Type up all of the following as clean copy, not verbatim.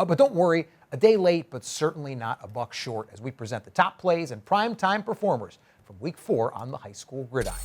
But don't worry, a day late, but certainly not a buck short as we present the top plays and primetime performers from Week 4 on the high school gridiron.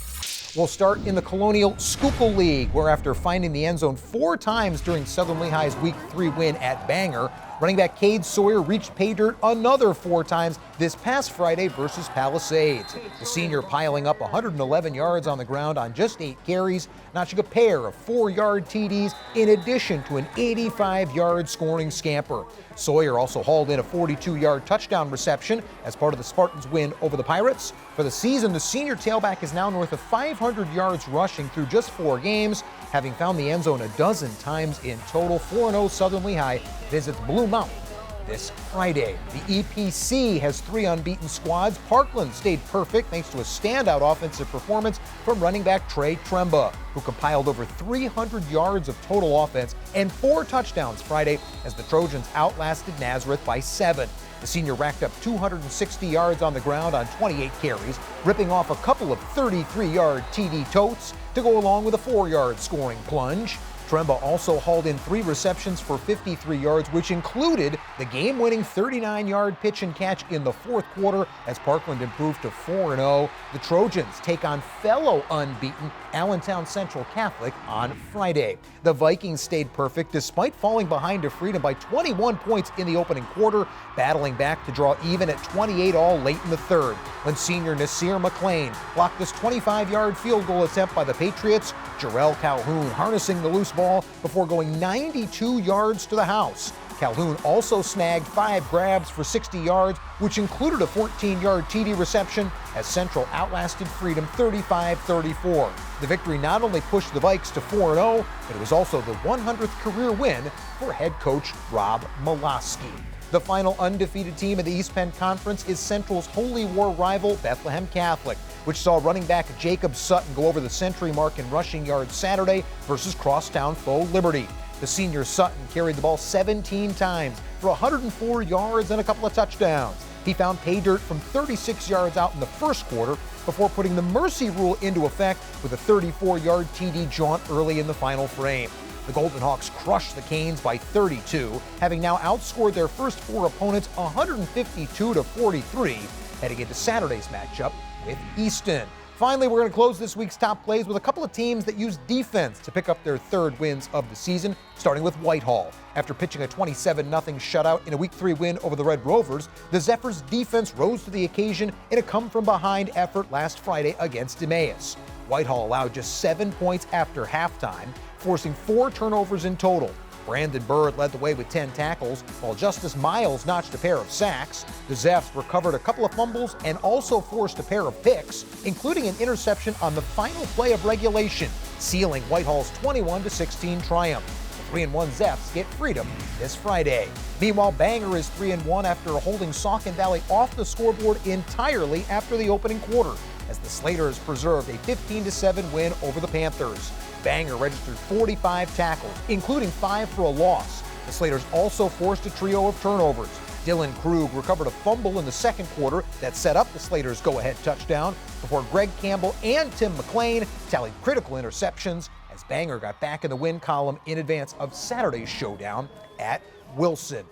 We'll start in the Colonial Schuylkill League, where after finding the end zone 4 times during Southern Lehigh's Week 3 win at Bangor, running back Kade Sawyer reached pay dirt another 4 times this past Friday versus Palisades. The senior piling up 111 yards on the ground on just 8 carries, notching a pair of 4-yard TDs in addition to an 85-yard scoring scamper. Sawyer also hauled in a 42-yard touchdown reception as part of the Spartans' win over the Pirates. For the season, the senior tailback is now north of 500 yards rushing through just 4 games, having found the end zone a dozen times in total. 4-0 Southern Lehigh visits Blue Mountain this Friday. The EPC has 3 unbeaten squads. Parkland stayed perfect thanks to a standout offensive performance from running back Trey Tremba, who compiled over 300 yards of total offense and 4 touchdowns Friday as the Trojans outlasted Nazareth by 7. The senior racked up 260 yards on the ground on 28 carries, ripping off a couple of 33-yard TD totes to go along with a 4-yard scoring plunge. Tremba also hauled in 3 receptions for 53 yards, which included the game-winning 39-yard pitch and catch in the 4th quarter as Parkland improved to 4-0. The Trojans take on fellow unbeaten Allentown Central Catholic on Friday. The Vikings stayed perfect despite falling behind to Freedom by 21 points in the opening quarter, battling back to draw even at 28 all late in the 3rd, when senior Nasir McLean blocked this 25-yard field goal attempt by the Patriots. Jarrell Calhoun harnessing the loose ball before going 92 yards to the house. Calhoun also snagged 5 grabs for 60 yards, which included a 14-yard TD reception as Central outlasted Freedom 35-34. The victory not only pushed the Vikes to 4-0, but it was also the 100th career win for head coach Rob Molaski. The final undefeated team in the East Penn Conference is Central's Holy War rival Bethlehem Catholic, which saw running back Jacob Sutton go over the century mark in rushing yards Saturday versus crosstown foe Liberty. The senior Sutton carried the ball 17 times for 104 yards and a couple of touchdowns. He found pay dirt from 36 yards out in the 1st quarter before putting the mercy rule into effect with a 34-yard TD jaunt early in the final frame. The Golden Hawks crushed the Canes by 32, having now outscored their first 4 opponents 152-43, heading into Saturday's matchup with Easton. Finally, we're going to close this week's top plays with a couple of teams that use defense to pick up their 3rd wins of the season, starting with Whitehall. After pitching a 27-0 shutout in a Week 3 win over the Red Rovers, the Zephyrs' defense rose to the occasion in a come-from-behind effort last Friday against Emmaus. Whitehall allowed just 7 points after halftime, forcing 4 turnovers in total. Brandon Bird led the way with 10 tackles, while Justice Miles notched a pair of sacks. The Zephyrs recovered a couple of fumbles and also forced a pair of picks, including an interception on the final play of regulation, sealing Whitehall's 21-16 triumph. The 3-1 Zephyrs get freedom this Friday. Meanwhile, Bangor is 3-1 after holding Saucon Valley off the scoreboard entirely after the opening quarter, as the Slaters preserved a 15-7 win over the Panthers. Bangor registered 45 tackles, including 5 for a loss. The Slaters also forced a trio of turnovers. Dylan Krug recovered a fumble in the 2nd quarter that set up the Slaters' go-ahead touchdown before Greg Campbell and Tim McLean tallied critical interceptions as Bangor got back in the win column in advance of Saturday's showdown at Wilson.